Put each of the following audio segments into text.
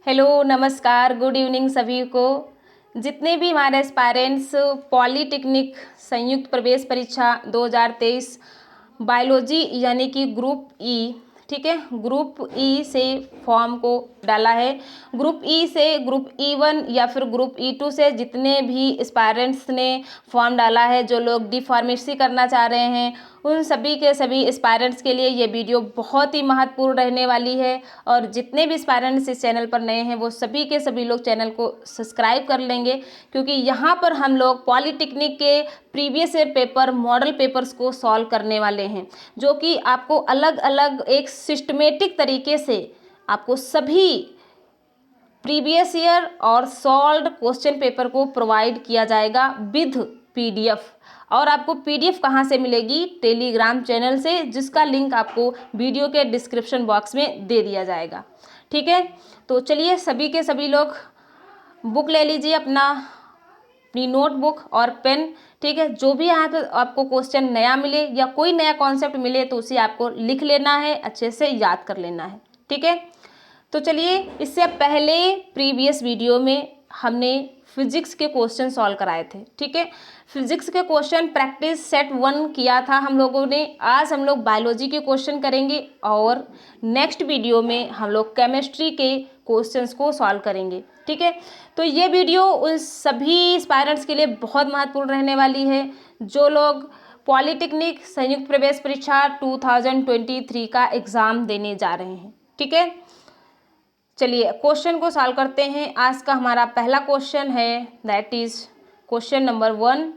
Hello, नमस्कार, good evening सभी को। जितने भी हमारे एस्पायरेंट्स पॉलीटेक्निक संयुक्त प्रवेश परीक्षा 2023 बायोलॉजी यानी कि ग्रुप ई, ठीक है, ग्रुप ई से फॉर्म को डाला है। ग्रुप ई से ग्रुप E1 या फिर ग्रुप E2 से जितने भी एस्पायरेंट्स ने फॉर्म डाला है, जो लोग डी फार्मेसी करना चाह रहे हैं, उन सभी के सभी एस्पायरेंट्स के लिए ये वीडियो बहुत ही महत्वपूर्ण रहने वाली है। और जितने भी एस्पायरेंट्स इस चैनल पर नए हैं वो सभी के सभी लोग चैनल को सब्सक्राइब कर लेंगे, क्योंकि यहाँ पर हम लोग पॉलीटेक्निक के previous year paper model papers को सॉल्व करने वाले हैं, जो कि आपको अलग अलग एक सिस्टमेटिक तरीके से आपको सभी प्रीवियस ईयर और सॉल्व्ड क्वेश्चन पेपर को प्रोवाइड किया जाएगा विद पीडीएफ। और आपको पीडीएफ कहाँ से मिलेगी? टेलीग्राम चैनल से, जिसका लिंक आपको वीडियो के डिस्क्रिप्शन बॉक्स में दे दिया जाएगा। ठीक है, तो चलिए सभी के सभी लोग बुक ले लीजिए, अपनी नोटबुक और पेन। ठीक है, जो भी यहाँ पे आपको क्वेश्चन नया मिले या कोई नया कॉन्सेप्ट मिले तो उसे आपको लिख लेना है, अच्छे से याद कर लेना है। ठीक है, तो चलिए, इससे पहले प्रीवियस वीडियो में हमने फिजिक्स के क्वेश्चन सॉल्व कराए थे। ठीक है, फिजिक्स के क्वेश्चन प्रैक्टिस सेट 1 किया था हम लोगों ने। आज हम लोग बायोलॉजी के क्वेश्चन करेंगे और नेक्स्ट वीडियो में हम लोग केमिस्ट्री के क्वेश्चंस को सॉल्व करेंगे। ठीक है, तो ये वीडियो उन सभी एस्पायरेंट्स के लिए बहुत महत्वपूर्ण रहने वाली है जो लोग पॉलीटेक्निक संयुक्त प्रवेश परीक्षा 2023 का एग्ज़ाम देने जा रहे हैं। ठीक है, चलिए क्वेश्चन को सॉल्व करते हैं। आज का हमारा पहला क्वेश्चन है, दैट इज क्वेश्चन नंबर 1।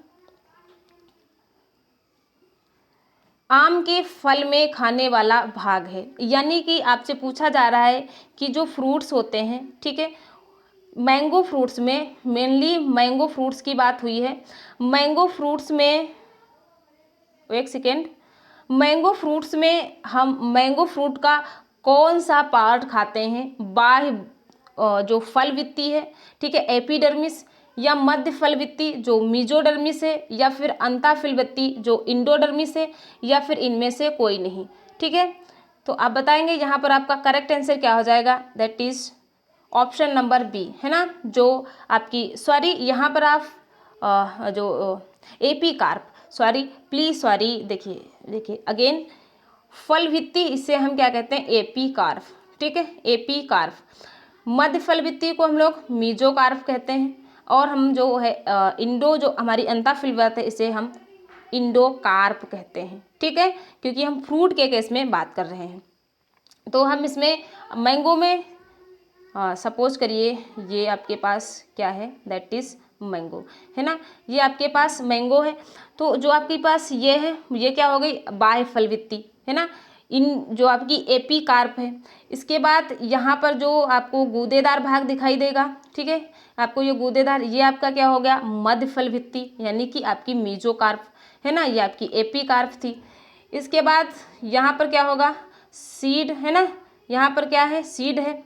आम के फल में खाने वाला भाग है, यानी कि आपसे पूछा जा रहा है कि जो फ्रूट्स होते हैं, ठीक है, मैंगो फ्रूट्स में, मेनली मैंगो फ्रूट्स की बात हुई है। मैंगो फ्रूट्स में, एक सेकेंड, मैंगो फ्रूट्स में हम मैंगो फ्रूट का कौन सा पार्ट खाते हैं? बाह्य जो फल वित्ती है, ठीक है, एपिडर्मिस, या मध्य फल वित्ती जो मीजोडर्मिस है, या फिर अंताफिल वित्ती जो इंडोडर्मिस है, या फिर इनमें से कोई नहीं। ठीक है, तो आप बताएंगे यहाँ पर आपका करेक्ट आंसर क्या हो जाएगा? That is option number B, है ना, जो आपकी, सॉरी यहाँ पर आप जो epicarp, sorry please, sorry, देखिए अगेन, फल भित्ति, इससे हम क्या कहते हैं? Epicarp. ठीक है, एपी कार्प। मध्य फल भित्ति को हम लोग मीजो कार्प कहते हैं, और हम जो है इंडो, जो हमारी अंताफिल वृत्त है, इसे हम इंडो कार्प कहते हैं। ठीक है, क्योंकि हम फ्रूट के केस में बात कर रहे हैं। तो हम इसमें मैंगो में सपोज करिए ये आपके पास क्या है? दैट इज मैंगो, है ना, ये आपके पास मैंगो है। तो जो आपके पास ये है, ये क्या हो गई? बाह्य फल वित्ती, है ना, इन जो आपकी एपी कार्प है। इसके बाद यहाँ पर जो आपको गूदेदार भाग दिखाई देगा, ठीक है, आपको ये गूदेदार, ये आपका क्या हो गया? मध्य फल वित्ती, यानी कि आपकी मीजो कार्प, है ना, ये आपकी एपी कार्प थी। इसके बाद यहाँ पर क्या होगा? सीड, है ना, यहाँ पर क्या है? सीड है।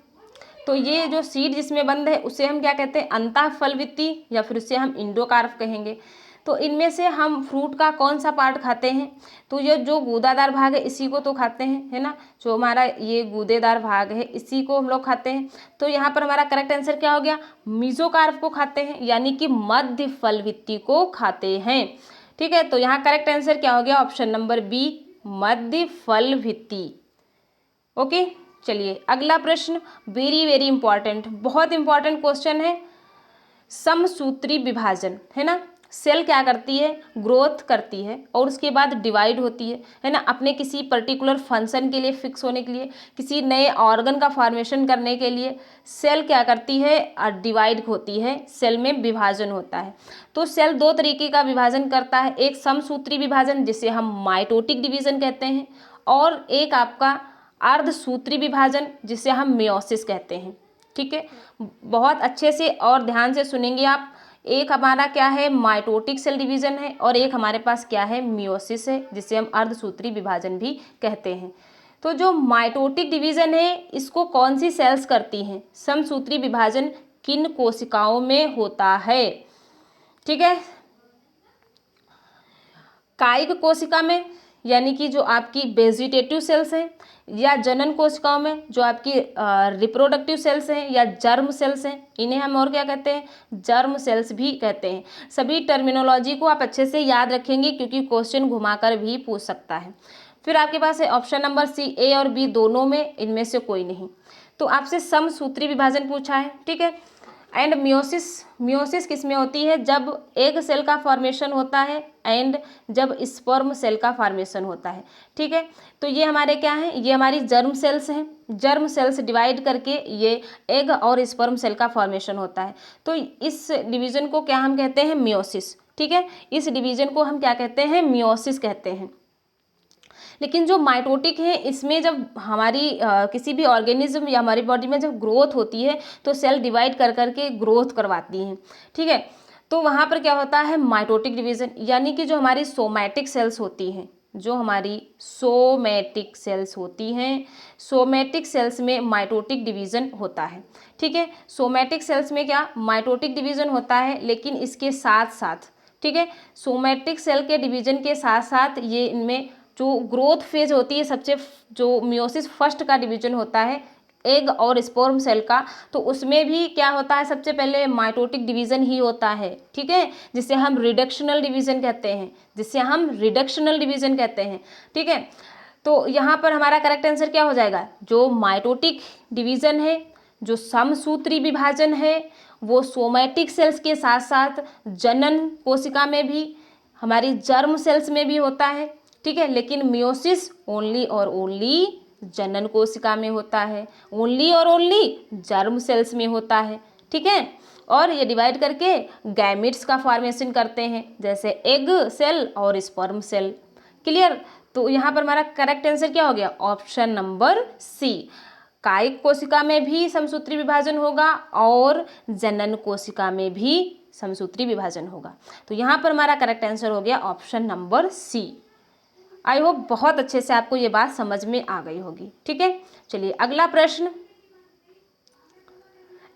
तो ये जो सीड जिसमें बंद है उसे हम क्या कहते हैं? अंतःफल वित्ती, या फिर उसे हम इंडोकार्प कहेंगे। तो इनमें से हम फ्रूट का कौन सा पार्ट खाते हैं? तो ये जो गूदादार भाग है इसी को तो खाते हैं, है ना, जो हमारा ये गूदेदार भाग है इसी को हम लोग खाते हैं। तो यहाँ पर हमारा करेक्ट आंसर क्या हो गया? मीजोकार्प को खाते हैं, यानी कि मध्य फल वित्ती को खाते हैं। ठीक है, तो यहाँ करेक्ट आंसर क्या हो गया? ऑप्शन नंबर बी, मध्य फल वित्ती। ओके, चलिए अगला प्रश्न, वेरी वेरी इंपॉर्टेंट, बहुत इंपॉर्टेंट क्वेश्चन है। समसूत्री विभाजन, है ना, सेल क्या करती है? ग्रोथ करती है और उसके बाद डिवाइड होती है ना, अपने किसी पर्टिकुलर फंक्शन के लिए, फिक्स होने के लिए, किसी नए ऑर्गन का फॉर्मेशन करने के लिए सेल क्या करती है? डिवाइड होती है, सेल में विभाजन होता है। तो सेल दो तरीके का विभाजन करता है, एक समसूत्री विभाजन जिसे हम माइटोटिक डिवीजन कहते हैं, और एक आपका अर्धसूत्री विभाजन जिसे हम मेयोसिस कहते हैं। ठीक है, बहुत अच्छे से और ध्यान से सुनेंगे आप। एक हमारा क्या है? माइटोटिक सेल डिवीजन है, और एक हमारे पास क्या है? मियोसिस है, जिसे हम अर्धसूत्री विभाजन भी कहते हैं। तो जो माइटोटिक डिवीजन है इसको कौन सी सेल्स करती हैं? समसूत्री विभाजन किन कोशिकाओं में होता है? ठीक है, कायिक कोशिका में, यानी कि जो आपकी वेजिटेटिव सेल्स हैं, या जनन कोशिकाओं में जो आपकी रिप्रोडक्टिव सेल्स हैं या जर्म सेल्स हैं, इन्हें हम और क्या कहते हैं, जर्म सेल्स भी कहते हैं। सभी टर्मिनोलॉजी को आप अच्छे से याद रखेंगे क्योंकि क्वेश्चन घुमाकर भी पूछ सकता है। फिर आपके पास है ऑप्शन नंबर सी, ए और बी दोनों में इनमें से कोई नहीं। तो आपसे समसूत्री विभाजन पूछा है, ठीक है। एंड मियोसिस, मियोसिस किस में होती है, जब एग सेल का फॉर्मेशन होता है एंड जब स्पर्म सेल का फॉर्मेशन होता है, ठीक है। तो ये हमारे क्या हैं, ये हमारी जर्म सेल्स हैं। जर्म सेल्स डिवाइड करके ये एग और स्पर्म सेल का फॉर्मेशन होता है। तो इस डिवीजन को क्या हम कहते हैं, मियोसिस, ठीक है। इस डिवीजन को हम क्या कहते हैं, मियोसिस कहते हैं। लेकिन जो माइटोटिक है, इसमें जब हमारी किसी भी ऑर्गेनिज्म या हमारी बॉडी में जब ग्रोथ होती है तो सेल डिवाइड कर करके ग्रोथ करवाती हैं, ठीक है। तो वहाँ पर क्या होता है, माइटोटिक डिवीजन, यानी कि जो हमारी सोमैटिक सेल्स होती हैं, जो हमारी सोमैटिक सेल्स होती हैं, सोमैटिक सेल्स में माइटोटिक डिवीजन होता है, ठीक है। सोमैटिक सेल्स में क्या माइटोटिक डिवीजन होता है, लेकिन इसके साथ साथ, ठीक है, सोमैटिक सेल के डिवीजन के साथ साथ ये इनमें जो ग्रोथ फेज होती है, सबसे जो मियोसिस फर्स्ट का डिवीजन होता है एग और स्पर्म सेल का, तो उसमें भी क्या होता है, सबसे पहले माइटोटिक डिवीजन ही होता है, ठीक है, जिसे हम रिडक्शनल डिवीजन कहते हैं, जिसे हम रिडक्शनल डिवीजन कहते हैं, ठीक है। तो यहाँ पर हमारा करेक्ट आंसर क्या हो जाएगा, जो माइटोटिक डिवीजन है, जो समसूत्री विभाजन है, वो सोमैटिक सेल्स के साथ साथ जनन कोशिका में भी, हमारी जर्म सेल्स में भी होता है, ठीक है। लेकिन मियोसिस ओनली और ओनली जनन कोशिका में होता है, ओनली और ओनली जर्म सेल्स में होता है, ठीक है। और ये डिवाइड करके गैमेट्स का फॉर्मेशन करते हैं, जैसे एग सेल और स्पर्म सेल। क्लियर। तो यहाँ पर हमारा करेक्ट आंसर क्या हो गया, ऑप्शन नंबर सी, कायिक कोशिका में भी समसूत्री विभाजन होगा और जनन कोशिका में भी समसूत्री विभाजन होगा। तो यहाँ पर हमारा करेक्ट आंसर हो गया option number C. I hope बहुत अच्छे से आपको ये बात समझ में आ गई होगी, ठीक है। चलिए अगला प्रश्न,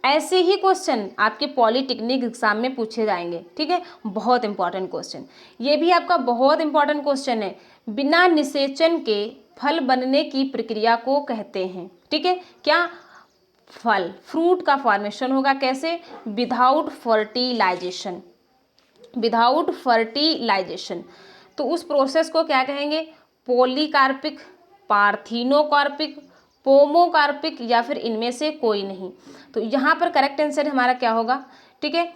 ऐसे ही क्वेश्चन आपके पॉलिटेक्निक एग्जाम में पूछे जाएंगे, ठीक है, बहुत इंपॉर्टेंट क्वेश्चन, ये भी आपका बहुत इंपॉर्टेंट क्वेश्चन है। बिना निषेचन के फल बनने की प्रक्रिया को कहते हैं, ठीक है, क्या, फल, फ्रूट का फॉर्मेशन होगा कैसे, विदाउट फर्टिलाइजेशन, विदाउट फर्टिलाइजेशन। तो उस प्रोसेस को क्या कहेंगे, पॉलीकार्पिक, पार्थिनोकार्पिक, पोमोकार्पिक, या फिर इनमें से कोई नहीं। तो यहाँ पर करेक्ट आंसर हमारा क्या होगा, ठीक है,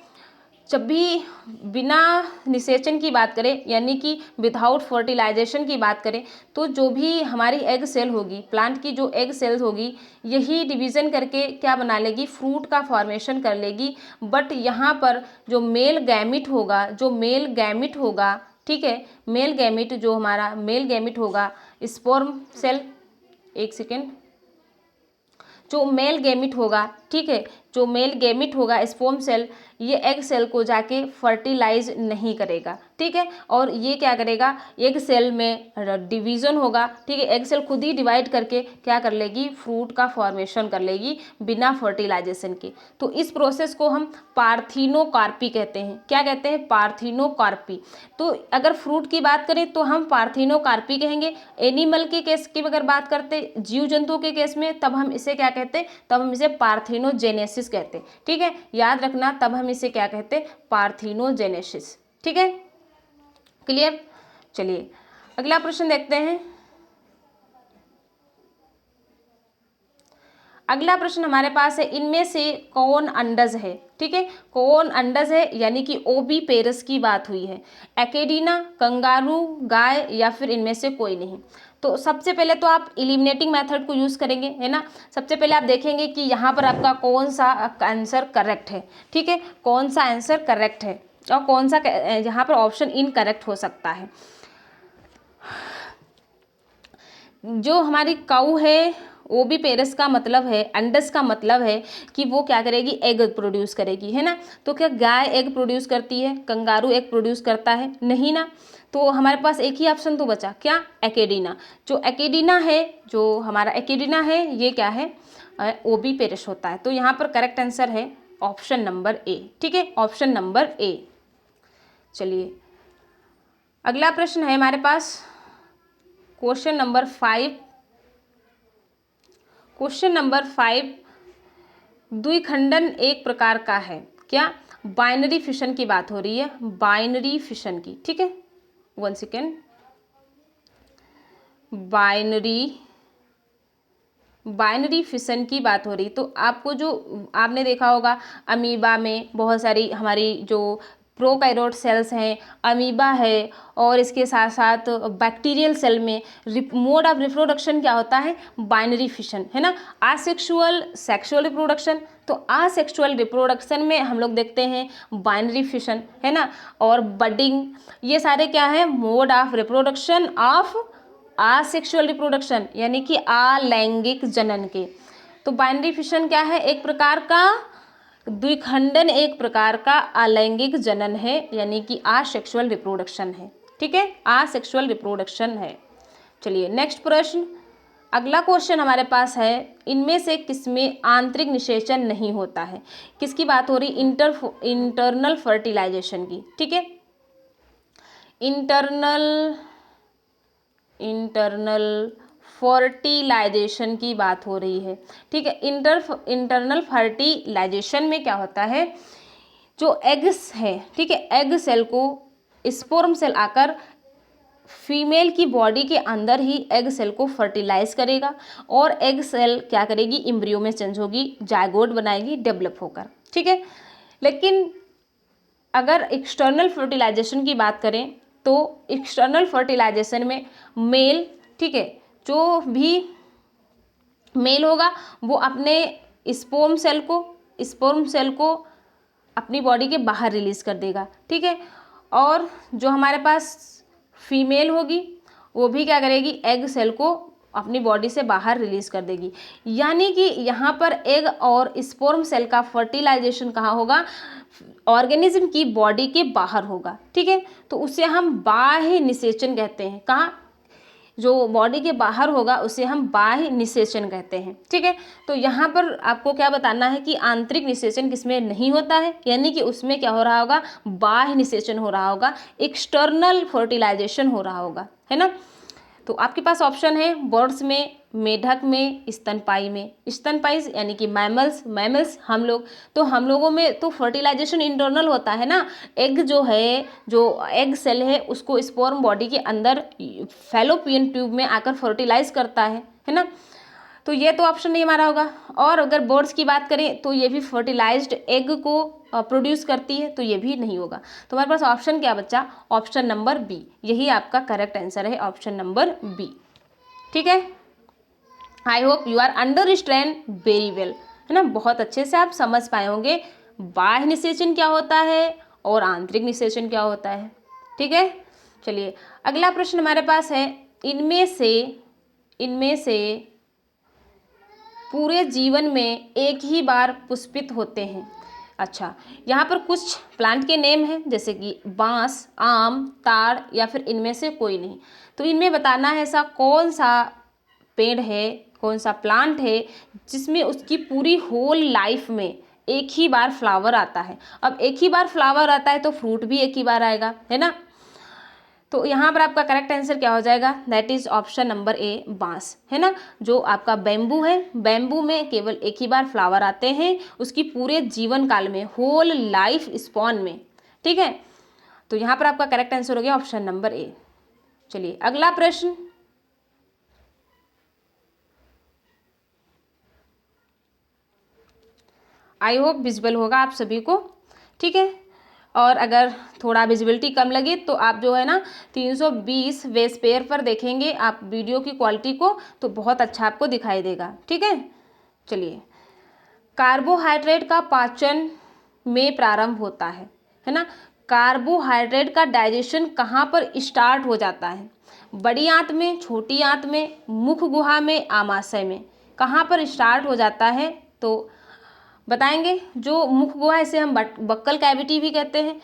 जब भी बिना निषेचन की बात करें, यानी कि विदाउट फर्टिलाइजेशन की बात करें, तो जो भी हमारी एग सेल होगी, प्लांट की जो एग सेल्स होगी, यही डिवीज़न करके क्या बना लेगी, फ्रूट का फॉर्मेशन कर लेगी। बट यहाँ पर जो मेल गैमिट होगा, जो मेल गैमिट होगा, ठीक है, मेल गैमिट, जो हमारा मेल गैमिट होगा, स्पर्म सेल, एक सेकेंड, जो मेल गैमिट होगा, ठीक है, जो मेल गैमिट होगा स्पर्म सेल, ये एग सेल को जाके फर्टिलाइज नहीं करेगा, ठीक है, और ये क्या करेगा, एग सेल में डिवीज़न होगा, ठीक है, एग सेल खुद ही डिवाइड करके क्या कर लेगी, फ्रूट का फॉर्मेशन कर लेगी बिना फर्टिलाइजेशन के। तो इस प्रोसेस को हम पार्थिनोकार्पी कहते हैं, क्या कहते हैं, पार्थिनोकार्पी। तो अगर फ्रूट की बात करें तो हम पार्थिनोकार्पी कहेंगे, एनिमल के केस की अगर बात करते, जीव जंतु के केस में, तब हम इसे क्या कहते हैं, तब हम इसे पार्थिनोजेनेसिस कहते हैं, ठीक है, याद रखना, तब हम इसे क्या कहते हैं, पार्थिनोजेनेसिस, ठीक है, क्लियर। चलिए अगला प्रश्न देखते हैं। अगला प्रश्न हमारे पास है, इनमें से कौन अंडज है, ठीक है, कौन अंडज है, यानी कि ओबीपेरस की बात हुई है, एकेडिना, कंगारू, गाय, या फिर इनमें से कोई नहीं। तो सबसे पहले तो आप एलिमिनेटिंग मेथड को यूज़ करेंगे, है ना। सबसे पहले आप देखेंगे कि यहाँ पर आपका कौन सा आंसर करेक्ट है, ठीक है, कौन सा आंसर करेक्ट है और कौन सा यहाँ पर ऑप्शन इनकरेक्ट हो सकता है। जो हमारी काऊ है, ओबीपेरस का मतलब है, अंडस का मतलब है कि वो क्या करेगी, एग प्रोड्यूस करेगी, है ना। तो क्या गाय एग प्रोड्यूस करती है, कंगारू एग प्रोड्यूस करता है, नहीं ना। तो हमारे पास एक ही ऑप्शन तो बचा, क्या, एकेडिना। जो एकेडिना है, जो हमारा एकेडिना है, ये क्या है, ओबीपेरस होता है। तो यहाँ पर करेक्ट आंसर है ऑप्शन नंबर ए, ठीक है, ऑप्शन नंबर ए। चलिए अगला प्रश्न है हमारे पास, क्वेश्चन नंबर 5, क्वेश्चन नंबर 5, द्विखंडन एक प्रकार का है। क्या? बाइनरी फिशन की बात हो रही है, बाइनरी फिशन की, ठीक है। 1 सेकेंड। बाइनरी फिशन की बात हो रही, तो आपको जो आपने देखा होगा अमीबा में बहुत सारी हमारी जो प्रोकैरियोट सेल्स हैं, अमीबा है, और इसके साथ साथ बैक्टीरियल सेल में मोड ऑफ रिप्रोडक्शन क्या होता है? बाइनरी फिशन, है ना। आसेक्सुअल सेक्सुअल रिप्रोडक्शन, तो आसेक्सुअल रिप्रोडक्शन में हम लोग देखते हैं बाइनरी फिशन, है ना। और बडिंग, ये सारे क्या है? Mode of reproduction of asexual reproduction, यानी कि अलैंगिक जनन के। तो बाइनरी फिशन क्या है? एक प्रकार का द्विखंडन, एक प्रकार का अलैंगिक जनन है, यानी कि आसेक्सुअल रिप्रोडक्शन है, ठीक है, आसेक्सुअल रिप्रोडक्शन है। चलिए नेक्स्ट प्रश्न, अगला क्वेश्चन हमारे पास है, इनमें से किसमें आंतरिक निषेचन नहीं होता है? किसकी बात हो रही? इंटरनल फर्टिलाइजेशन की, ठीक है। इंटरनल फर्टिलाइजेशन की बात हो रही है, ठीक है। इंटरनल फर्टिलाइजेशन में क्या होता है? जो एग्स है, ठीक है, एग सेल को स्पर्म सेल आकर फीमेल की बॉडी के अंदर ही एग सेल को फर्टिलाइज करेगा, और एग सेल क्या करेगी? इम्ब्रियो में चेंज होगी, जायगोट बनाएगी डेवलप होकर, ठीक है। लेकिन अगर एक्सटर्नल फर्टिलाइजेशन की बात करें तो एक्सटर्नल फर्टिलाइजेशन में मेल, ठीक है, जो भी मेल होगा वो अपने स्पर्म सेल को अपनी बॉडी के बाहर रिलीज कर देगा, ठीक है। और जो हमारे पास फीमेल होगी वो भी क्या करेगी? एग सेल को अपनी बॉडी से बाहर रिलीज कर देगी। यानी कि यहाँ पर एग और स्पर्म सेल का फर्टिलाइजेशन कहाँ होगा? ऑर्गेनिज्म की बॉडी के बाहर होगा, ठीक है। तो उसे हम बाह्य निषेचन कहते हैं। कहाँ? जो बॉडी के बाहर होगा उसे हम बाह्य निषेचन कहते हैं, ठीक है। तो यहाँ पर आपको क्या बताना है कि आंतरिक निषेचन किसमें नहीं होता है, यानी कि उसमें क्या हो रहा होगा? बाह्य निषेचन हो रहा होगा, एक्सटर्नल फर्टिलाइजेशन हो रहा होगा, है ना। तो आपके पास ऑप्शन है बर्ड्स में, मेढक में, स्तनपाई में। स्तनपाई यानी कि मैमल्स हम लोग, तो हम लोगों में तो फर्टिलाइजेशन इंटरनल होता है ना। एग जो है, जो एग सेल है उसको स्पर्म बॉडी के अंदर फैलोपियन ट्यूब में आकर फर्टिलाइज करता है ना। तो ये तो ऑप्शन नहीं हमारा होगा। और अगर बर्ड्स की बात करें तो ये भी फर्टिलाइज्ड एग को प्रोड्यूस करती है, तो ये भी नहीं होगा। तो हमारे पास ऑप्शन क्या बच्चा? ऑप्शन नंबर बी, यही आपका करेक्ट आंसर है, ऑप्शन नंबर बी, ठीक है। I hope you are understand very well, है ना। बहुत अच्छे से आप समझ पाए होंगे बाह्य निषेचन क्या होता है और आंतरिक निषेचन क्या होता है, ठीक है। चलिए अगला प्रश्न हमारे पास है, इनमें से पूरे जीवन में एक ही बार पुष्पित होते हैं। अच्छा, यहाँ पर कुछ प्लांट के नेम हैं, जैसे कि बांस, आम, ताड़, या फिर इनमें से कोई नहीं। तो इनमें बताना है ऐसा कौन सा पेड़ है, कौन सा प्लांट है जिसमें उसकी पूरी होल लाइफ में एक ही बार फ्लावर आता है। अब एक ही बार फ्लावर आता है तो फ्रूट भी एक ही बार आएगा, है ना। तो यहाँ पर आपका करेक्ट आंसर क्या हो जाएगा? That is option number A, बांस, है ना। जो आपका बैम्बू है, बैम्बू में केवल एक ही बार फ्लावर आते हैं उसकी पूरे जीवन काल में, होल लाइफ स्पॉन में, ठीक है। तो यहाँ पर आपका करेक्ट आंसर हो गया ऑप्शन नंबर ए। चलिए अगला प्रश्न, आई होप विजिबल होगा आप सभी को, ठीक है। और अगर थोड़ा विजिबिलिटी कम लगे तो आप जो है ना 320 वेस्पेयर पर देखेंगे आप वीडियो की क्वालिटी को, तो बहुत अच्छा आपको दिखाई देगा, ठीक है। चलिए, कार्बोहाइड्रेट का पाचन में प्रारंभ होता है ना। कार्बोहाइड्रेट का डाइजेशन कहाँ पर स्टार्ट हो जाता है? बड़ी आंत में, छोटी आंत में, मुख गुहा में, आमाशय में, कहाँ पर स्टार्ट हो जाता है? तो बताएंगे। जो मुख गुहा इसे हम बक्कल कैविटी भी कहते हैं,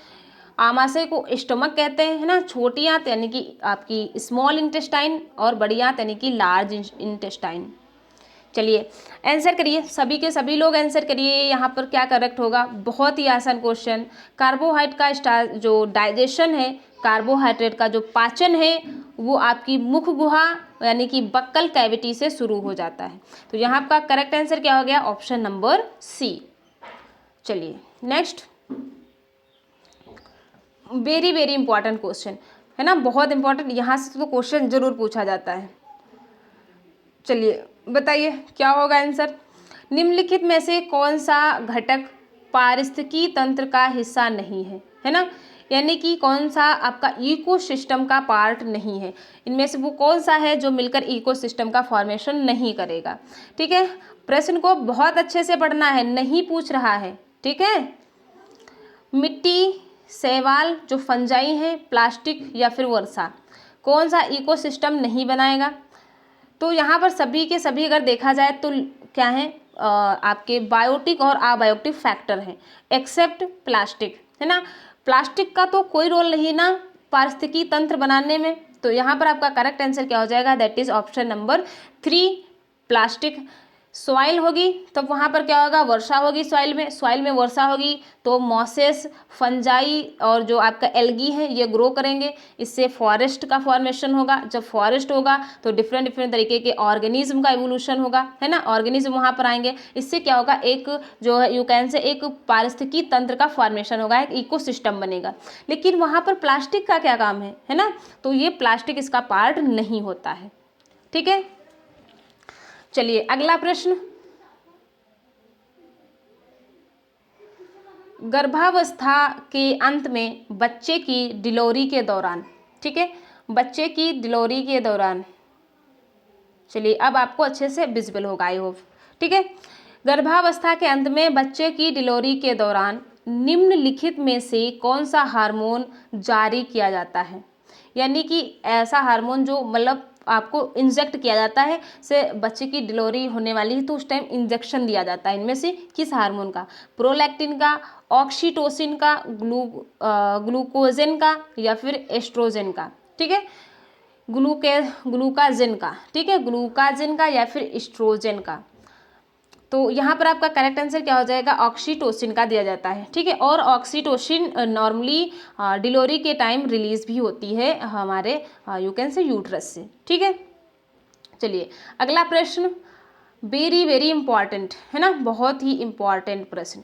आमाशय को स्टमक कहते हैं, है ना। छोटी आंत यानी कि आपकी स्मॉल इंटेस्टाइन, और बड़ी आंत यानी कि लार्ज इंटेस्टाइन, चलिए आंसर करिए, सभी के सभी लोग आंसर करिए। यहाँ पर क्या करेक्ट होगा, बहुत ही आसान क्वेश्चन। कार्बोहाइड्रेट का जो डाइजेशन है, कार्बोहाइड्रेट का जो पाचन है वो आपकी मुख गुहा यानी कि बक्कल कैविटी से शुरू हो जाता है। तो यहाँ आपका करेक्ट आंसर क्या हो गया, ऑप्शन नंबर सी। चलिए next, very very important question है ना, बहुत इंपॉर्टेंट, यहाँ से तो क्वेश्चन जरूर पूछा जाता है। चलिए बताइए क्या होगा आंसर। निम्नलिखित में से कौन सा घटक पारिस्थितिकी तंत्र का हिस्सा नहीं है ना, यानी कि कौन सा आपका इकोसिस्टम का पार्ट नहीं है, इनमें से वो कौन सा है जो मिलकर इकोसिस्टम का फॉर्मेशन नहीं करेगा। ठीक है, प्रश्न को बहुत अच्छे से पढ़ना है, नहीं पूछ रहा है। ठीक है, मिट्टी, शैवाल जो फंजाई हैं, प्लास्टिक या फिर वर्षा, कौन सा इकोसिस्टम नहीं बनाएगा। तो यहाँ पर सभी के सभी अगर देखा जाए तो क्या है, आपके बायोटिक और अबायोटिक फैक्टर हैं, एक्सेप्ट प्लास्टिक, है ना। प्लास्टिक का तो कोई रोल नहीं ना पारिस्थितिकी तंत्र बनाने में। तो यहाँ पर आपका करेक्ट आंसर क्या हो जाएगा, that is option number 3 plastic. Soil होगी तो वहाँ पर क्या होगा, वर्षा होगी सॉइल में वर्षा होगी तो मॉसेस, फंजाई और जो आपका एल्गी है ये ग्रो करेंगे, इससे फॉरेस्ट का फॉर्मेशन होगा। जब फॉरेस्ट होगा तो डिफरेंट डिफरेंट तरीके के ऑर्गेनिज्म का एवोल्यूशन होगा, है ना, ऑर्गेनिज्म वहाँ पर आएंगे। इससे क्या होगा, एक जो है यू कैन से एक पारिस्थितिकी तंत्र का फॉर्मेशन होगा, एक इकोसिस्टम बनेगा। लेकिन वहाँ पर प्लास्टिक का क्या काम है ना, तो ये प्लास्टिक इसका पार्ट नहीं होता है। ठीक है, चलिए अगला प्रश्न, गर्भावस्था के अंत में बच्चे की डिलीवरी के दौरान, ठीक है, बच्चे की डिलीवरी के दौरान, चलिए अब आपको अच्छे से विजिबल होगा आई होप। ठीक है, गर्भावस्था के अंत में बच्चे की डिलीवरी के दौरान निम्नलिखित में से कौन सा हार्मोन जारी किया जाता है, यानी कि ऐसा हार्मोन जो मतलब आपको इंजेक्ट किया जाता है, से बच्चे की डिलीवरी होने वाली है तो उस टाइम इंजेक्शन दिया जाता है। इनमें से किस हार्मोन का, प्रोलैक्टिन का, ऑक्सीटोसिन का, ग्लूकोजन का या फिर एस्ट्रोजन का। ठीक है, ग्लूकाजिन का, ठीक है, ग्लूकाजिन का या फिर एस्ट्रोजन का। तो यहाँ पर आपका करेक्ट आंसर क्या हो जाएगा, ऑक्सीटोसिन का दिया जाता है। ठीक है, और ऑक्सीटोसिन नॉर्मली डिलीवरी के टाइम रिलीज भी होती है हमारे यू कैन से यूट्रस से। ठीक है, चलिए अगला प्रश्न, वेरी वेरी इंपॉर्टेंट है ना, बहुत ही इंपॉर्टेंट प्रश्न,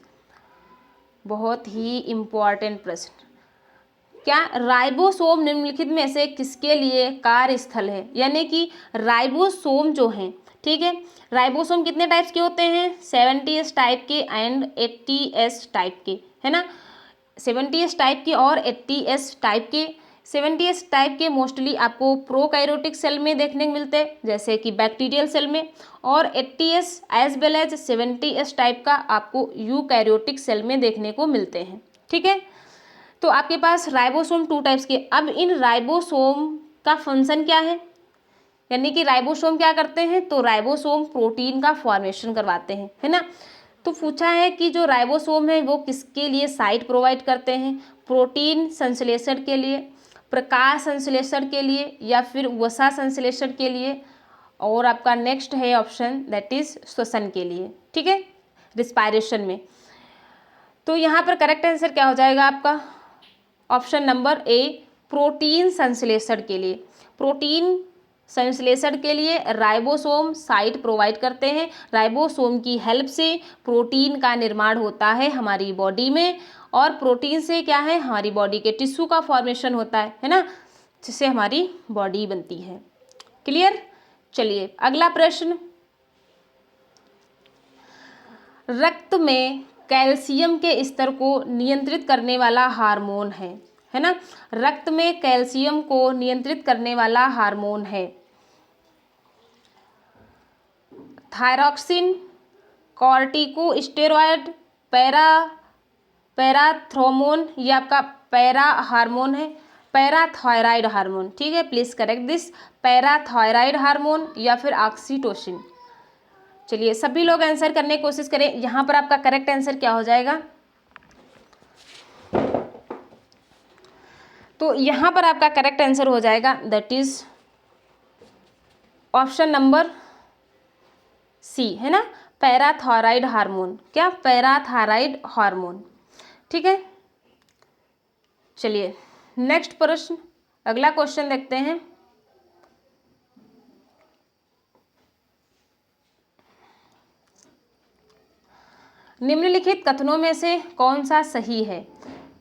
बहुत ही इंपॉर्टेंट प्रश्न। क्या राइबोसोम निम्नलिखित में से किसके लिए कार्यस्थल है, यानी कि राइबोसोम जो है, ठीक है, राइबोसोम कितने टाइप्स के होते हैं, 70S टाइप के एंड 80S टाइप के, है ना, 70S टाइप के और 80S टाइप के। 70S टाइप के मोस्टली आपको प्रोकैरियोटिक सेल में देखने को मिलते हैं, जैसे कि बैक्टीरियल सेल में, और 80S as well as 70S type का आपको यूकैरियोटिक सेल में देखने को मिलते हैं। ठीक है, तो आपके पास राइबोसोम 2 टाइप्स के। अब इन राइबोसोम का फंक्शन क्या है, यानी कि राइबोसोम क्या करते हैं, तो राइबोसोम प्रोटीन का फॉर्मेशन करवाते हैं, है ना। तो पूछा है कि जो राइबोसोम है वो किसके लिए साइट प्रोवाइड करते हैं, प्रोटीन संश्लेषण के लिए, प्रकाश संश्लेषण के लिए या फिर वसा संश्लेषण के लिए, और आपका नेक्स्ट है ऑप्शन दैट इज श्वसन के लिए। ठीक है, रिस्पायरेशन में। तो यहाँ पर करेक्ट आंसर क्या हो जाएगा आपका, ऑप्शन नंबर ए, प्रोटीन संश्लेषण के लिए। प्रोटीन संश्लेषण के लिए राइबोसोम साइट प्रोवाइड करते हैं। राइबोसोम की हेल्प से प्रोटीन का निर्माण होता है हमारी बॉडी में, और प्रोटीन से क्या है, हमारी बॉडी के टिश्यू का फॉर्मेशन होता है ना, जिससे हमारी बॉडी बनती है। क्लियर, चलिए अगला प्रश्न, रक्त में कैल्शियम के स्तर को नियंत्रित करने वाला हार्मोन है ना, रक्त में कैल्शियम को नियंत्रित करने वाला हार्मोन है थायरॉक्सिन, कॉर्टिकोस्टेरॉइड, पैराथ्रोमोन, ये आपका पैरा हार्मोन है, पैराथायराइड हार्मोन। ठीक है, please correct this, parathyroid hormone या फिर ऑक्सीटोसिन। चलिए सभी लोग आंसर करने की कोशिश करें। यहाँ पर आपका करेक्ट आंसर क्या हो जाएगा, तो यहाँ पर आपका करेक्ट आंसर हो जाएगा that is option number C, है ना, पैराथायराइड हार्मोन, क्या, पैराथायराइड हार्मोन। ठीक है, चलिए नेक्स्ट प्रश्न, अगला क्वेश्चन देखते हैं। निम्नलिखित कथनों में से कौन सा सही है।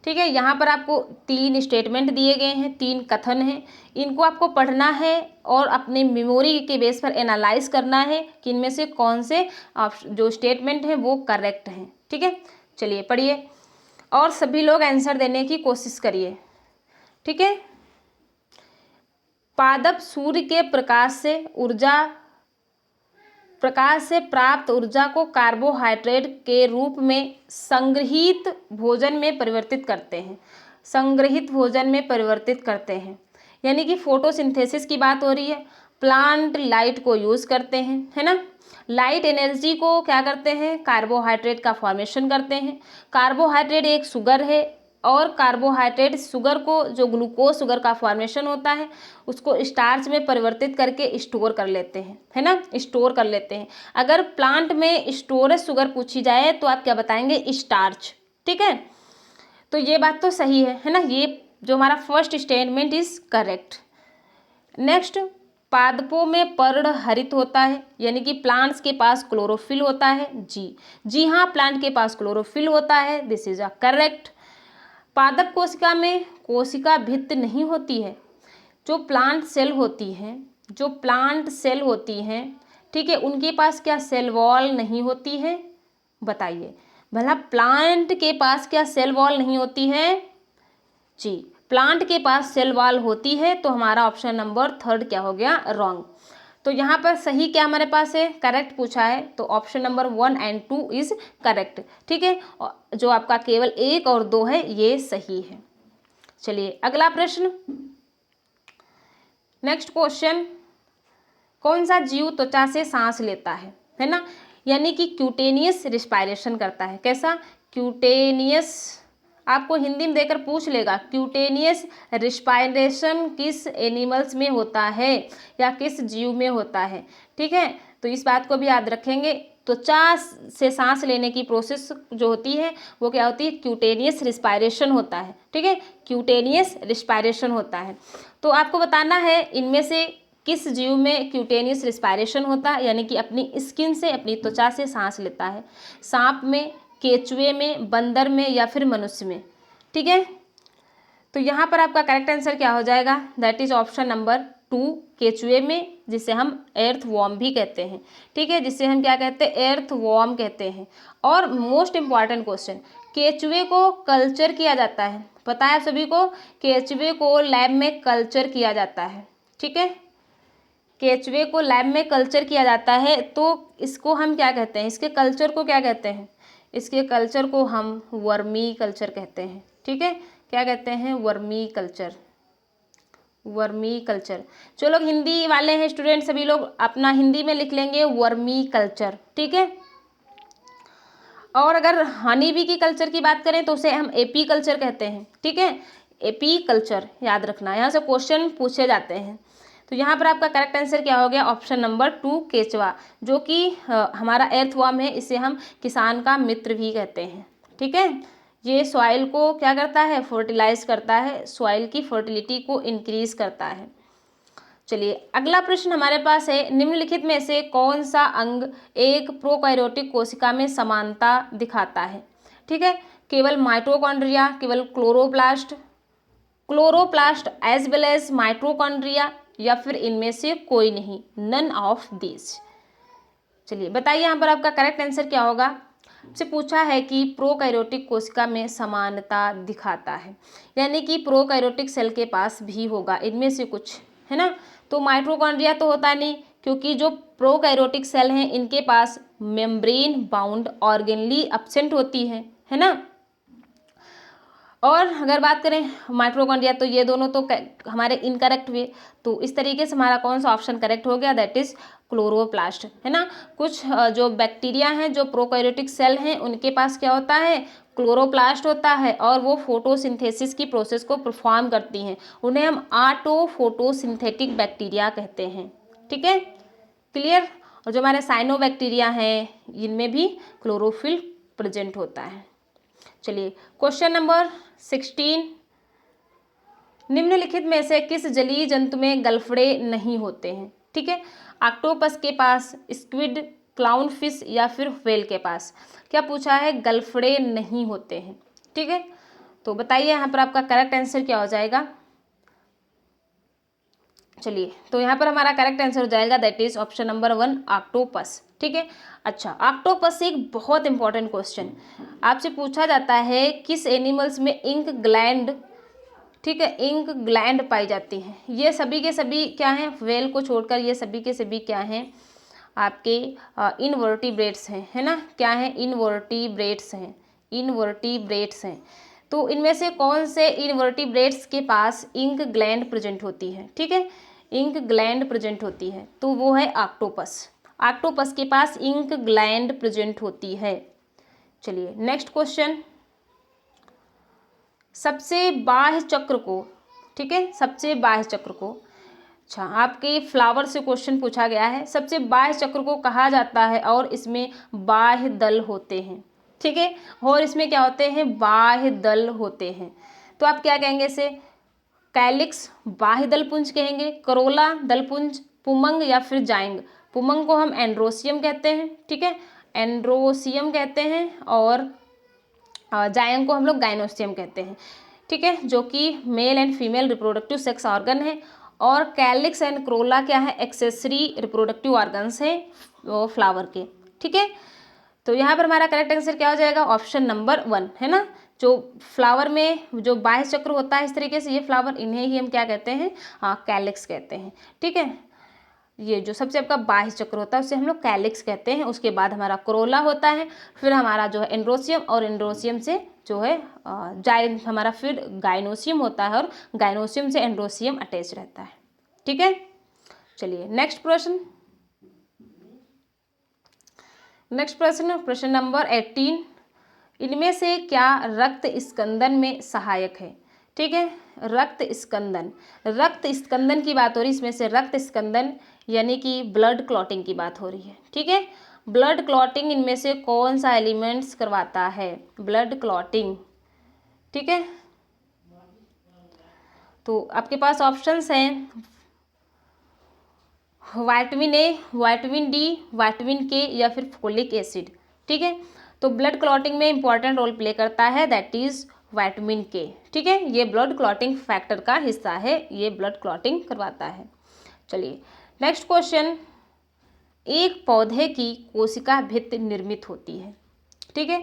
ठीक है, यहाँ पर आपको 3 स्टेटमेंट दिए गए हैं, 3 कथन हैं, इनको आपको पढ़ना है और अपने मेमोरी के बेस पर एनालाइज करना है कि इनमें से कौन से जो स्टेटमेंट हैं वो करेक्ट हैं। ठीक है, चलिए पढ़िए और सभी लोग आंसर देने की कोशिश करिए। ठीक है, पादप सूर्य के प्रकाश से प्राप्त ऊर्जा को कार्बोहाइड्रेट के रूप में संग्रहित भोजन में परिवर्तित करते हैं, यानी कि फोटोसिंथेसिस की बात हो रही है। प्लांट लाइट को यूज करते हैं, है ना, लाइट एनर्जी को क्या करते हैं, कार्बोहाइड्रेट का फॉर्मेशन करते हैं। कार्बोहाइड्रेट एक शुगर है और कार्बोहाइड्रेट शुगर को, जो ग्लूकोज शुगर का फॉर्मेशन होता है, उसको स्टार्च में परिवर्तित करके स्टोर कर लेते हैं, है ना, स्टोर कर लेते हैं। अगर प्लांट में स्टोरेज शुगर पूछी जाए तो आप क्या बताएंगे, स्टार्च। ठीक है, तो ये बात तो सही है ना, ये जो हमारा first statement is correct. Next, पादपों में पर्ण हरित होता है, यानी कि प्लांट्स के पास क्लोरोफिल होता है। जी हाँ, प्लांट के पास क्लोरोफिल होता है, दिस इज अ करेक्ट। पादप कोशिका में कोशिका भित्ति नहीं होती है, जो प्लांट सेल होती हैं, ठीक है, उनके पास क्या सेल वॉल नहीं होती है, बताइए भला प्लांट के पास क्या सेल वॉल नहीं होती है। जी, प्लांट के पास सेल वॉल होती है, तो हमारा ऑप्शन नंबर 3 क्या हो गया, रॉन्ग। तो यहाँ पर सही क्या हमारे पास है, करेक्ट पूछा है, तो option number 1 and 2 is correct. ठीक है, जो आपका केवल 1 और 2 है ये सही है। चलिए अगला प्रश्न, नेक्स्ट क्वेश्चन, कौन सा जीव त्वचा से सांस लेता है ना, यानी कि क्यूटेनियस रिस्पायरेशन करता है। कैसा, क्यूटेनियस, आपको हिंदी में देकर पूछ लेगा, क्यूटेनियस रिस्पायरेशन किस एनिमल्स में होता है या किस जीव में होता है। ठीक है, तो इस बात को भी याद रखेंगे, त्वचा से सांस लेने की प्रोसेस जो होती है वो क्या होती है, क्यूटेनियस रिस्पायरेशन होता है। ठीक है, क्यूटेनियस रिस्पायरेशन होता है। तो आपको बताना है इनमें से किस जीव में क्यूटेनियस रिस्पायरेशन होता है, यानी कि अपनी स्किन से, अपनी त्वचा से सांस लेता है। सांप में, केचुए में, बंदर में या फिर मनुष्य में। ठीक है, तो यहाँ पर आपका करेक्ट आंसर क्या हो जाएगा, दैट इज ऑप्शन नंबर 2, केचुए में, जिसे हम एर्थ वॉर्म भी कहते हैं। ठीक है, जिसे हम क्या कहते हैं, एर्थ वॉर्म कहते हैं। और मोस्ट इंपॉर्टेंट क्वेश्चन, केचुए को कल्चर किया जाता है, पता है सभी को, केचुए को लैब में कल्चर किया जाता है। ठीक है, केचुए को लैब में कल्चर किया जाता है, तो इसको हम क्या कहते हैं, इसके कल्चर को क्या कहते हैं, इसके कल्चर को हम वर्मी कल्चर कहते हैं। ठीक है, क्या कहते हैं, वर्मी कल्चर, वर्मी कल्चर। जो लोग हिंदी वाले हैं स्टूडेंट, सभी लोग अपना हिंदी में लिख लेंगे वर्मी कल्चर। ठीक है, और अगर हनी बी की कल्चर की बात करें तो उसे हम एपी कल्चर कहते हैं। ठीक है, एपी कल्चर याद रखना, यहाँ से क्वेश्चन पूछे जाते हैं। तो यहाँ पर आपका करेक्ट आंसर क्या हो गया, ऑप्शन नंबर 2 केचवा, जो कि हमारा एर्थवॉर्म है, इसे हम किसान का मित्र भी कहते हैं। ठीक है, ये सॉइल को क्या करता है, फर्टिलाइज करता है, सॉइल की फर्टिलिटी को इंक्रीज करता है। चलिए अगला प्रश्न हमारे पास है, निम्नलिखित में से कौन सा अंग एक प्रोकैरियोटिक कोशिका में समानता दिखाता है। ठीक है, केवल माइटोकॉन्ड्रिया, केवल chloroplast as well as mitochondria, या फिर इनमें से कोई नहीं, नन ऑफ दिस। चलिए बताइए यहाँ पर आपका करेक्ट आंसर क्या होगा। से पूछा है कि प्रोकैरियोटिक कोशिका में समानता दिखाता है, यानी कि प्रोकैरियोटिक सेल के पास भी होगा इनमें से कुछ, है ना। तो माइटोकॉन्ड्रिया तो होता नहीं, क्योंकि जो प्रोकैरियोटिक सेल हैं इनके पास मेम्ब्रेन बाउंड ऑर्गेनली एब्सेंट होती है ना। और अगर बात करें माइटोकॉन्ड्रिया, तो ये दोनों तो हमारे इनकरेक्ट हुए। तो इस तरीके से हमारा कौन सा ऑप्शन करेक्ट हो गया, दैट इज क्लोरोप्लास्ट, है ना। कुछ जो बैक्टीरिया हैं, जो प्रोकैरियोटिक सेल हैं, उनके पास क्या होता है, क्लोरोप्लास्ट होता है, और वो फोटोसिंथेसिस की प्रोसेस को परफॉर्म करती हैं। उन्हें हम ऑटो फोटोसिंथेटिक बैक्टीरिया कहते हैं। ठीक है, क्लियर। और जो हमारे साइनोबैक्टीरिया हैं इनमें भी क्लोरोफिल प्रेजेंट होता है। चलिए क्वेश्चन नंबर 16, निम्नलिखित में से किस जलीय जंतु में गलफड़े नहीं होते हैं? ठीक है, ऑक्टोपस के पास, स्क्विड, क्लाउन फिश या फिर व्हेल के पास क्या पूछा है? गलफड़े नहीं होते हैं। ठीक है, तो बताइए यहाँ पर आपका करेक्ट आंसर क्या हो जाएगा? चलिए, तो यहाँ पर हमारा करेक्ट आंसर हो जाएगा that is option number 1 octopus. ठीक है, अच्छा ऑक्टोपस से एक बहुत इंपॉर्टेंट क्वेश्चन आपसे पूछा जाता है, किस एनिमल्स में इंक ग्लैंड, ठीक है, इंक ग्लैंड पाई जाती है? ये सभी के सभी क्या हैं? व्हेल को छोड़कर ये सभी के सभी क्या हैं? आपके इनवर्टिब्रेट्स हैं, है ना? क्या है? इनवर्टिब्रेट्स हैं, इनवर्टिब्रेट्स हैं। तो इनमें से कौन से इनवर्टिब्रेट्स के पास इंक ग्लैंड प्रेजेंट होती है? ठीक है, इंक ग्लैंड प्रेजेंट होती है, तो वो है ऑक्टोपस। ऑक्टोपस के पास इंक ग्लैंड प्रेजेंट होती है। चलिए नेक्स्ट क्वेश्चन, सबसे बाह्य चक्र को, ठीक है, सबसे बाह्य चक्र को, अच्छा आपके फ्लावर से क्वेश्चन पूछा गया है, सबसे बाह्य चक्र को कहा जाता है और इसमें बाह्य दल होते हैं। ठीक है, और इसमें क्या होते हैं? बाह्य दल होते हैं। तो आप क्या कहेंगे इसे? कैलिक्स बाह्य दलपुंज कहेंगे, करोला दलपुंज, पुमंग या फिर जाइंग। पुमंग को हम एंड्रोसियम कहते हैं, ठीक है, एंड्रोसियम कहते हैं, और जायंग को हम लोग गाइनोसियम कहते हैं। ठीक है, जो कि male and female reproductive sex organ है। और कैलिक्स एंड क्रोला क्या है? एक्सेसरी रिप्रोडक्टिव ऑर्गन्स हैं फ्लावर के। ठीक है, तो यहाँ पर हमारा करेक्ट आंसर क्या हो जाएगा? ऑप्शन नंबर 1, है ना? जो फ्लावर में जो बाह्य चक्र होता है इस तरीके से, ये फ्लावर, इन्हें ही हम क्या कहते हैं? कैलिक्स कहते हैं। ठीक है, ये जो सबसे आपका बाह्य चक्र होता है उसे हम लोग कैलिक्स कहते हैं। उसके बाद हमारा क्रोला होता है, फिर हमारा जो है एंड्रोसियम, और एंड्रोसियम से जो है हमारा फिर गाइनोसियम होता है, और गाइनोसियम से एंड्रोसियम अटैच रहता है। ठीक है, चलिए नेक्स्ट प्रश्न, प्रश्न नंबर 18, इनमें से क्या रक्त स्कंदन में सहायक है? ठीक है, रक्त स्कंदन की बात हो रही है, इसमें से रक्त स्कंदन यानी कि ब्लड क्लॉटिंग की बात हो रही है। ठीक है, ब्लड क्लॉटिंग इनमें से कौन सा एलिमेंट्स करवाता है? Blood clotting. ठीक है, तो आपके पास ऑप्शंस हैं vitamin A, vitamin D, vitamin के या फिर फोलिक एसिड। ठीक है, तो ब्लड क्लॉटिंग में इंपॉर्टेंट रोल प्ले करता है दैट इज विटामिन के। ठीक है, ये ब्लड क्लॉटिंग फैक्टर का हिस्सा है, ये ब्लड क्लॉटिंग करवाता है। चलिए नेक्स्ट क्वेश्चन, एक पौधे की कोशिका भित्ति निर्मित होती है। ठीक है,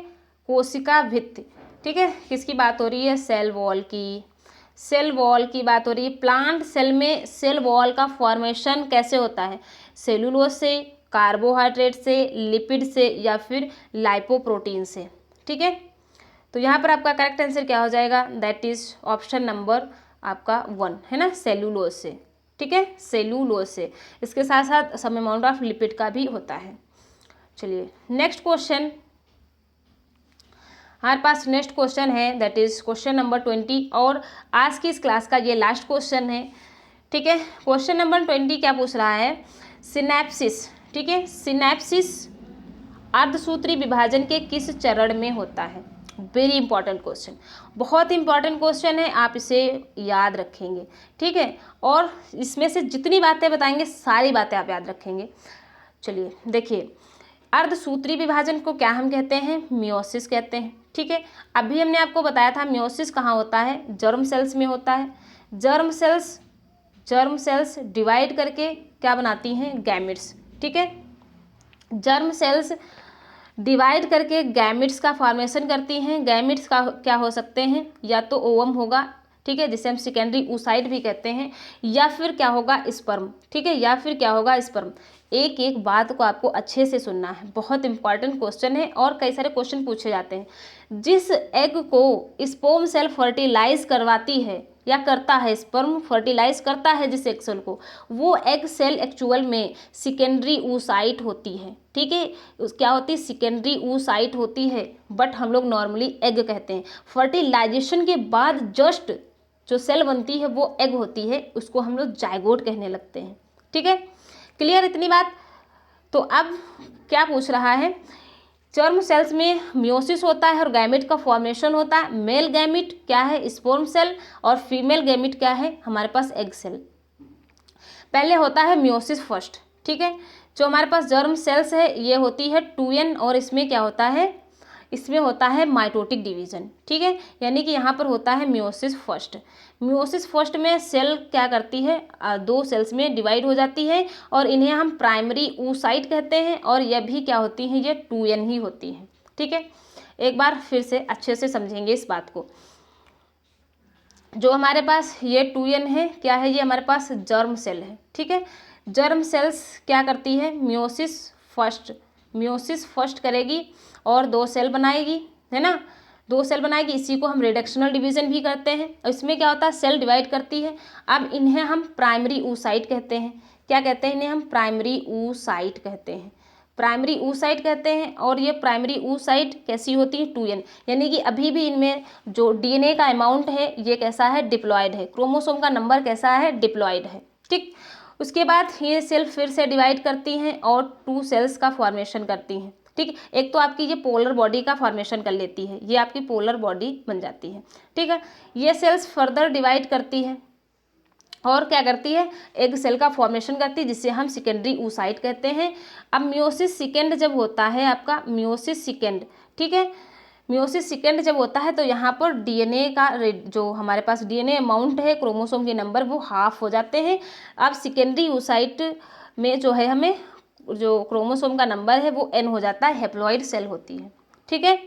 कोशिका भित्ति, ठीक है, किसकी बात हो रही है? सेल वॉल की, सेल वॉल की बात हो रही है। प्लांट सेल में सेल वॉल का फॉर्मेशन कैसे होता है? सेलुलोज से, कार्बोहाइड्रेट से, लिपिड से या फिर लाइपोप्रोटीन से। ठीक है, तो यहाँ पर आपका करेक्ट आंसर क्या हो जाएगा? दैट इज ऑप्शन नंबर आपका 1, है ना, सेलुलोज से। ठीक है, सेलुलोज से, इसके साथ साथ सम अमाउंट ऑफ लिपिड का भी होता है। चलिए नेक्स्ट क्वेश्चन, हमारे पास नेक्स्ट क्वेश्चन है दैट इज क्वेश्चन नंबर 20, और आज की इस क्लास का ये लास्ट क्वेश्चन है। ठीक है, क्वेश्चन नंबर 20 क्या पूछ रहा है? सिनैप्सिस, ठीक है, सिनैप्सिस अर्धसूत्री विभाजन के किस चरण में होता है? वेरी इंपॉर्टेंट क्वेश्चन, बहुत इंपॉर्टेंट क्वेश्चन है, आप इसे याद रखेंगे। ठीक है, और इसमें से जितनी बातें बताएंगे सारी बातें आप याद रखेंगे। चलिए देखिए, अर्धसूत्री विभाजन को क्या हम कहते हैं? मियोसिस कहते हैं। ठीक है, अभी हमने आपको बताया था मियोसिस कहाँ होता है? जर्म सेल्स में होता है। जर्म सेल्स डिवाइड करके क्या बनाती हैं? गैमेट्स। ठीक है, जर्म सेल्स डिवाइड करके गैमेट्स का फॉर्मेशन करती हैं। गैमेट्स का क्या हो सकते हैं? या तो ओवम होगा, ठीक है, जिसे हम सेकेंडरी oocyte भी कहते हैं, या फिर क्या होगा? स्पर्म। ठीक है, या फिर क्या होगा? स्पर्म। एक एक बात को आपको अच्छे से सुनना है, बहुत इंपॉर्टेंट क्वेश्चन है और कई सारे क्वेश्चन पूछे जाते हैं। जिस एग को स्पर्म सेल फर्टिलाइज करवाती है या करता है, स्पर्म फर्टिलाइज करता है जिस एग सेल को, वो एग सेल एक्चुअल में सेकेंडरी oocyte होती है। ठीक है, क्या होती है? सेकेंडरी oocyte होती है, बट हम लोग नॉर्मली एग कहते हैं। फर्टिलाइजेशन के बाद जस्ट जो सेल बनती है वो एग होती है, उसको हम लोग जायगोट कहने लगते हैं। ठीक है, क्लियर इतनी बात? तो अब क्या पूछ रहा है, जर्म सेल्स में मियोसिस होता है और गैमिट का फॉर्मेशन होता है। मेल गैमिट क्या है, स्पर्म सेल, और फीमेल गैमिट क्या है, हमारे पास एग सेल। पहले होता है मियोसिस फर्स्ट, ठीक है। जो हमारे पास जर्म सेल्स है ये होती है 2n, और इसमें क्या होता है, इसमें होता है माइटोटिक डिवीजन, ठीक है। यानी कि यहाँ पर होता है मियोसिस फर्स्ट। मियोसिस फर्स्ट में सेल क्या करती है, दो सेल्स में डिवाइड हो जाती है, और इन्हें हम प्राइमरी oocyte कहते हैं, और यह भी क्या होती हैं, ये 2n ही होती हैं, ठीक है। एक बार फिर से अच्छे से समझेंगे इस बात को। जो हमारे पास ये 2n है, क्या है, ये हमारे पास जर्म सेल है, ठीक है। जर्म सेल्स क्या करती है, मियोसिस फर्स्ट करेगी और दो सेल बनाएगी, है ना, दो सेल बनाएगी। इसी को हम रिडक्शनल डिवीजन भी करते हैं। और इसमें क्या होता है, सेल डिवाइड करती है। अब इन्हें हम प्राइमरी oocyte कहते हैं। क्या कहते हैं, इन्हें हम प्राइमरी oocyte कहते हैं, प्राइमरी oocyte कहते हैं। और ये प्राइमरी oocyte कैसी होती है, 2n, यानी कि अभी भी इनमें जो डीएनए का अमाउंट है ये कैसा है, डिप्लॉयड है, क्रोमोसोम का नंबर कैसा है, डिप्लॉयड है, ठीक। उसके बाद ये सेल फिर से डिवाइड करती हैं और 2 सेल्स का फॉर्मेशन करती हैं, ठीक। एक तो आपकी ये पोलर बॉडी का फॉर्मेशन कर लेती है, ये आपकी पोलर बॉडी बन जाती है, ठीक है। ये सेल्स फर्दर डिवाइड करती है और क्या करती है, एग सेल का फॉर्मेशन करती है, जिसे हम सेकेंडरी oocyte कहते हैं। अब मियोसिस सेकेंड जब होता है आपका, मियोसिस सेकेंड, ठीक है, मियोसिस सेकेंड जब होता है तो यहाँ पर डीएनए का जो हमारे पास डीएनए अमाउंट है, क्रोमोसोम के नंबर, वो हाफ हो जाते हैं। अब सेकेंडरी oocyte में जो है हमें जो क्रोमोसोम का नंबर है वो n हो जाता है, हेप्लॉइड सेल होती है, ठीक है।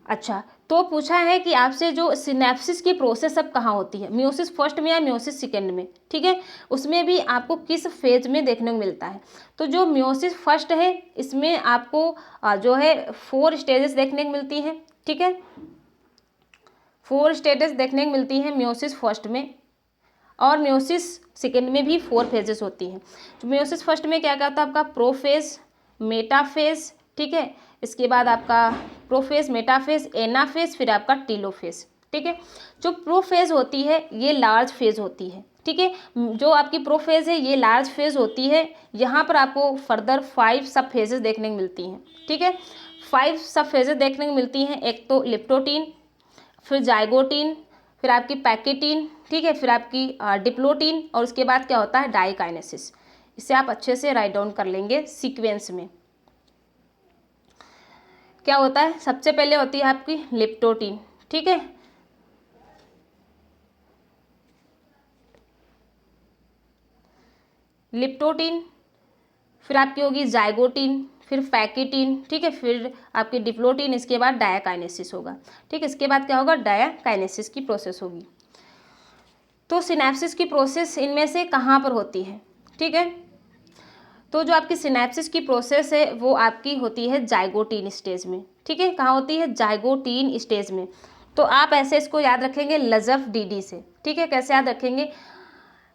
अच्छा, तो पूछा है कि आपसे जो सिनेप्सिस की प्रोसेस अब कहाँ होती है, मियोसिस फर्स्ट में या मियोसिस सेकेंड में, ठीक है। उसमें भी आपको किस फेज में देखने को मिलता है। तो जो मियोसिस फर्स्ट है इसमें आपको जो है 4 स्टेजेस देखने को मिलती हैं, ठीक है। 4 स्टेजेस देखने को मिलती हैं मियोसिस फर्स्ट में, और मियोसिस सेकेंड में भी 4 फेजेस होती हैं। तो मियोसिस फर्स्ट में क्या कहता है आपका, प्रोफेज, मेटाफेज, ठीक है। इसके बाद आपका प्रोफेज, मेटाफेज, एनाफेज, फिर आपका टीलोफेज, ठीक है। जो प्रोफेज होती है ये लार्ज फेज होती है, ठीक है। जो आपकी प्रोफेज है ये लार्ज फेज होती है। यहाँ पर आपको फर्दर 5 सब फेजेस देखने को मिलती हैं, ठीक है। 5 सब फेजेस देखने को मिलती हैं। एक तो लिप्टोटीन, फिर जाइगोटीन, फिर आपकी पैकेटीन, ठीक है, फिर आपकी डिप्लोटीन, और उसके बाद क्या होता है, डाइकाइनेसिस। इसे आप अच्छे से राइट डाउन कर लेंगे सीक्वेंस में। क्या होता है, सबसे पहले होती है आपकी लिप्टोटीन, ठीक है, लिप्टोटीन, फिर आपकी होगी जाइगोटीन, फिर पैकेटीन, ठीक है, फिर आपकी डिप्लोटीन, इसके बाद डायाकाइनेसिस होगा, ठीक है। इसके बाद क्या होगा, डायाकाइनेसिस की प्रोसेस होगी। तो सिनेप्सिस की प्रोसेस इनमें से कहाँ पर होती है, ठीक है। तो जो आपकी सिनेप्सिस की प्रोसेस है वो आपकी होती है जाइगोटीन स्टेज में, ठीक है। कहाँ होती है, जाइगोटीन स्टेज में। तो आप ऐसे इसको याद रखेंगे लजफ डीडी से, ठीक है। कैसे याद रखेंगे,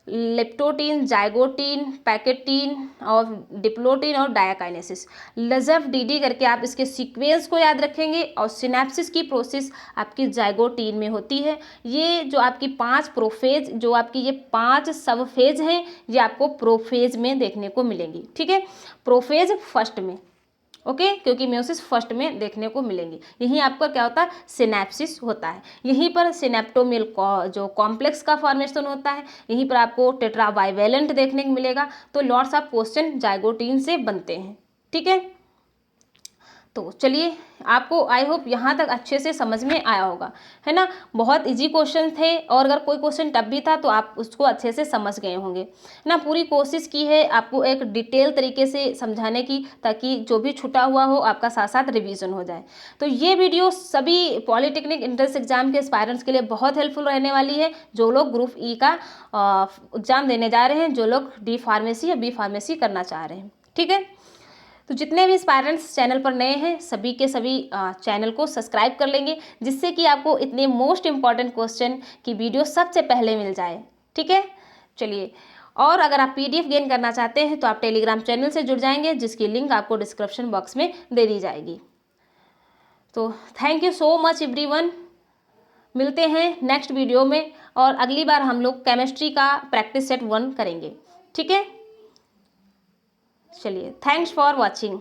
लेप्टोटीन, जाइगोटीन, पैकेटीन और डिप्लोटीन और डायाकाइनेसिस, लजफ डीडी करके आप इसके सीक्वेंस को याद रखेंगे। और सिनेप्सिस की प्रोसेस आपकी जाइगोटीन में होती है। ये जो आपकी 5 प्रोफेज, जो आपकी ये 5 सब फेज हैं, ये आपको प्रोफेज में देखने को मिलेंगी, ठीक है, प्रोफेज फर्स्ट में, ओके, क्योंकि मियोसिस फर्स्ट में देखने को मिलेंगी। यहीं आपका क्या होता है, सिनेप्सिस होता है। यहीं पर सिनेप्टोमियल जो कॉम्प्लेक्स का फॉर्मेशन होता है। यहीं पर आपको टेट्राबाइवेलेंट देखने को मिलेगा। तो लॉट्स ऑफ क्वेश्चन जाइगोटीन से बनते हैं, ठीक है। तो चलिए, आपको आई होप यहाँ तक अच्छे से समझ में आया होगा, है ना। बहुत इजी क्वेश्चन थे, और अगर कोई क्वेश्चन टफ भी था तो आप उसको अच्छे से समझ गए होंगे, है ना। पूरी कोशिश की है आपको एक डिटेल तरीके से समझाने की, ताकि जो भी छूटा हुआ हो आपका साथ साथ रिवीजन हो जाए। तो ये वीडियो सभी पॉलिटेक्निक एंट्रेंस एग्जाम के एस्पायरेंट्स के लिए बहुत हेल्पफुल रहने वाली है। जो लोग ग्रुप ई का एग्जाम देने जा रहे हैं, जो लोग डी फार्मेसी या बी फार्मेसी करना चाह रहे हैं, ठीक है। तो जितने भी एस्पायरेंट्स चैनल पर नए हैं सभी के सभी चैनल को सब्सक्राइब कर लेंगे, जिससे कि आपको इतने मोस्ट इंपॉर्टेंट क्वेश्चन की वीडियो सबसे पहले मिल जाए, ठीक है। चलिए, और अगर आप पीडीएफ गेन करना चाहते हैं तो आप टेलीग्राम चैनल से जुड़ जाएंगे, जिसकी लिंक आपको डिस्क्रिप्शन बॉक्स में दे दी जाएगी। तो thank you so much everyone, मिलते हैं नेक्स्ट वीडियो में, और अगली बार हम लोग केमिस्ट्री का प्रैक्टिस सेट 1 करेंगे, ठीक है। चलिए, थैंक्स फॉर वॉचिंग।